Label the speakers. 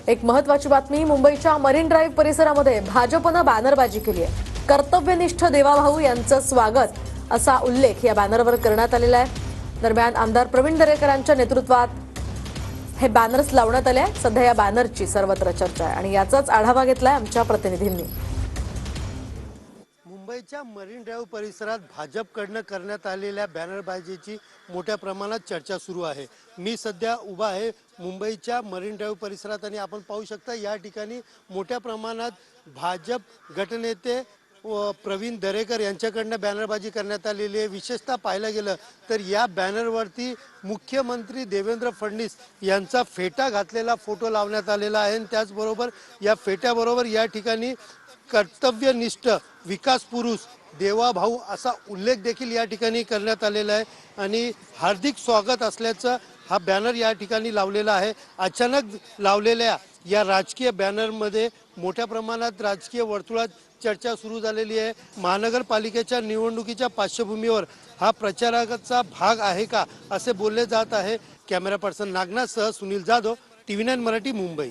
Speaker 1: एक महत्त्वाची बातमी, मुंबईच्या मरीन ड्राईव्ह परिसरामध्ये भाजपनं बॅनरबाजी केली आहे। कर्तव्यनिष्ठ देवाभाऊ यांचं स्वागत असा उल्लेख या बॅनरवर करण्यात आलेला आहे। दरम्यान आमदार प्रवीण दरेकरांच्या नेतृत्वात हे बॅनर्स लावण्यात आले आहेत। सध्या या बॅनरची सर्वत्र चर्चा आहे आणि याचाच आढावा घेतलाय आमच्या प्रतिनिधींनी।
Speaker 2: मुंबईच्या मरीन ड्राईव्ह परिसरात भाजपकडनं करण्यात आलेल्या बॅनरबाजीची मोठ्या प्रमाणात चर्चा सुरू आहे। मी सध्या उभा आहे मुंबईच्या मरीन ड्राईव्ह परिसरात आणि आपण पाहू शकता या ठिकाणी मोठ्या प्रमाणात भाजप गटनेते प्रवीण दरेकर यांच्याकडनं बॅनरबाजी करण्यात आलेली आहे। विशेषतः पाहायला गेलं तर या बॅनरवरती मुख्यमंत्री देवेंद्र फडणवीस यांचा फेटा घातलेला फोटो लावण्यात आलेला आहे। त्याचबरोबर या फेट्याबरोबर या ठिकाणी कर्तव्यनिष्ठ विकास पुरुष देवाभाऊ असा उल्लेख देखील या ठिकाणी करण्यात आलेला आहे आणि हार्दिक स्वागत असल्याचं हा बॅनर या ठिकाणी लावलेला आहे। अचानक लावलेल्या या राजकीय बॅनरमध्ये मोठ्या प्रमाणात राजकीय वर्तुळात चर्चा सुरू झालेली आहे। महानगरपालिकेच्या निवडणुकीच्या पार्श्वभूमीवर हा प्रचाराचा भाग आहे का असे बोलले जात आहे। कॅमेरा पर्सन नागनाथसह सुनील जाधव, TV9 मराठी, मुंबई।